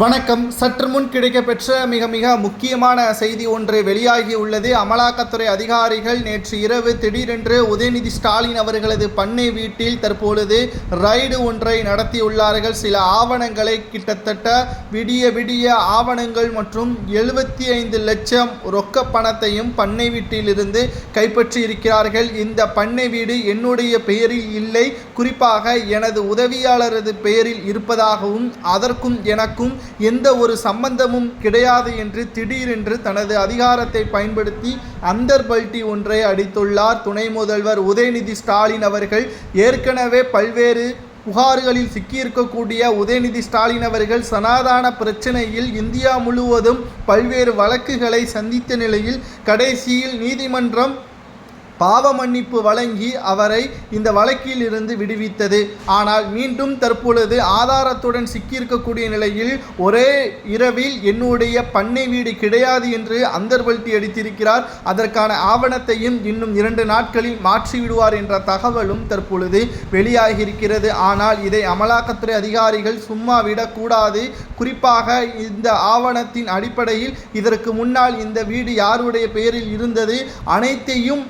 வணக்கம். சற்று முன் கிடைக்கப்பெற்ற மிக முக்கியமான செய்தி ஒன்று வெளியாகி உள்ளது. அமலாக்கத்துறை அதிகாரிகள் நேற்று இரவு திடீரென்று உதயநிதி ஸ்டாலின் அவர்களது பண்ணை வீட்டில் தற்பொழுது ரைடு ஒன்றை நடத்தியுள்ளார்கள். சில ஆவணங்களை கிட்டத்தட்ட விடிய ஆவணங்கள் மற்றும் 75 லட்சம் ரொக்க பணத்தையும் பண்ணை வீட்டிலிருந்து கைப்பற்றி இருக்கிறார்கள். இந்த பண்ணை வீடு என்னுடைய பெயரில் இல்லை, குறிப்பாக எனது உதவியாளரது பெயரில் இருப்பதாகவும் அதற்கும் எனக்கும் எந்த ஒரு சம்பந்தமும் கிடையாது என்று திடீரென்று தனது அதிகாரத்தை பயன்படுத்தி அந்தர்பல்ட்டி ஒன்றை அடித்துள்ளார் துணை முதல்வர் உதயநிதி ஸ்டாலின் அவர்கள். ஏற்கனவே பல்வேறு புகார்களில் சிக்கியிருக்கக்கூடிய உதயநிதி ஸ்டாலின் அவர்கள் சனாதன பிரச்சனையில் இந்தியா முழுவதும் பல்வேறு வழக்குகளை சந்தித்த நிலையில் கடைசியில் நீதிமன்றம் பாவ மன்னிப்பு வழங்கி அவரை இந்த வழக்கில் இருந்து விடுவித்தது. ஆனால் மீண்டும் தற்பொழுது ஆதாரத்துடன் சிக்கியிருக்கக்கூடிய நிலையில் ஒரே இரவில் என்னுடைய பண்ணை வீடு கிடையாது என்று அந்தர்பல்ட்டி அடித்திருக்கிறார். அதற்கான ஆவணத்தையும் இன்னும் 2 நாட்களில் மாற்றிவிடுவார் என்ற தகவலும் தற்பொழுது வெளியாகியிருக்கிறது. ஆனால் இதை அமலாக்கத்துறை அதிகாரிகள் சும்மா விடக்கூடாது. குறிப்பாக இந்த ஆவணத்தின் அடிப்படையில் இதற்கு முன்னால் இந்த வீடு யாருடைய பெயரில் இருந்தது அனைத்தையும்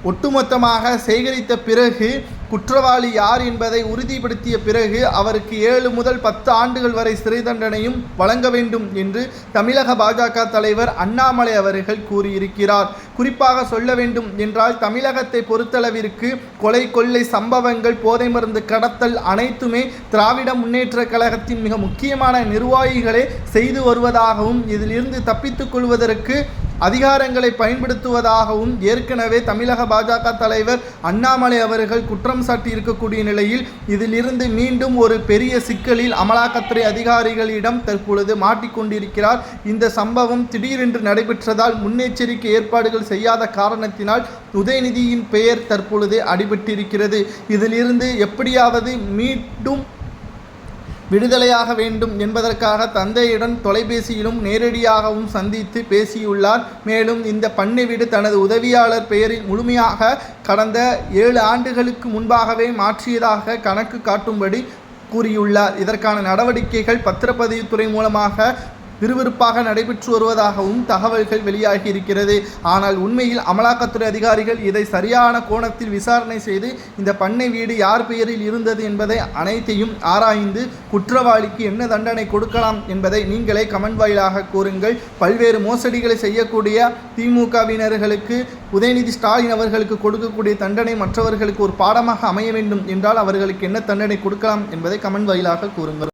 ஒட்டுமொத்தமாக சேகரித்த பிறகு குற்றவாளி யார் என்பதை உறுதிப்படுத்திய பிறகு அவருக்கு 7 முதல் 10 ஆண்டுகள் வரை சிறை தண்டனையும் வழங்க வேண்டும் என்று தமிழக பாஜக தலைவர் அண்ணாமலை அவர்கள் கூறியிருக்கிறார். குறிப்பாக சொல்ல வேண்டும் என்றால் தமிழகத்தை பொறுத்தளவிற்கு கொலை கொள்ளை சம்பவங்கள், போதை மருந்து கடத்தல் அனைத்துமே திராவிட முன்னேற்ற கழகத்தின் மிக முக்கியமான நிர்வாகிகளே செய்து வருவதாகவும் இதிலிருந்து தப்பித்துக் கொள்வதற்கு அதிகாரங்களை பயன்படுத்துவதாகவும் ஏற்கனவே தமிழக பாஜக தலைவர் அண்ணாமலை அவர்கள் குற்றம் சாட்டி இருக்கக்கூடிய நிலையில் இதிலிருந்து மீண்டும் ஒரு பெரிய சிக்கலில் அமலாக்கத்துறை அதிகாரிகளிடம் தற்பொழுது மாட்டிக்கொண்டிருக்கிறார். இந்த சம்பவம் திடீரென்று நடைபெற்றதால் முன்னெச்சரிக்கை ஏற்பாடுகள் செய்யாத காரணத்தினால் உதயநிதியின் பெயர் தற்பொழுது அடிபட்டிருக்கிறது. இதிலிருந்து எப்படியாவது மீண்டும் விடுதலையாக வேண்டும் என்பதற்காக தந்தையுடன் தொலைபேசியிலும் நேரடியாகவும் சந்தித்து பேசியுள்ளார். மேலும் இந்த பண்ணை வீடு தனது உதவியாளர் பெயரில் முழுமையாக கடந்த 7 ஆண்டுகளுக்கு முன்பாகவே மாற்றியதாக கணக்கு காட்டும்படி கூறியுள்ளார். இதற்கான நடவடிக்கைகள் பத்திரப்பதிவுத்துறை மூலமாக விறுவிறுப்பாக நடைபெற்று வருவதாகவும் தகவல்கள் வெளியாகி இருக்கிறது. ஆனால் உண்மையில் அமலாக்கத்துறை அதிகாரிகள் இதை சரியான கோணத்தில் விசாரணை செய்து இந்த பண்ணை வீடு யார் பெயரில் இருந்தது என்பதை அனைத்தையும் ஆராய்ந்து குற்றவாளிக்கு என்ன தண்டனை கொடுக்கலாம் என்பதை நீங்களே கமெண்ட் வாயிலாக கூறுங்கள். பல்வேறு மோசடிகளை செய்யக்கூடிய திமுகவினர்களுக்கு உதயநிதி ஸ்டாலின் அவர்களுக்கு கொடுக்கக்கூடிய தண்டனை மற்றவர்களுக்கு ஒரு பாடமாக அமைய வேண்டும் என்றால் அவர்களுக்கு என்ன தண்டனை கொடுக்கலாம் என்பதை கமெண்ட் வாயிலாக கூறுங்கள்.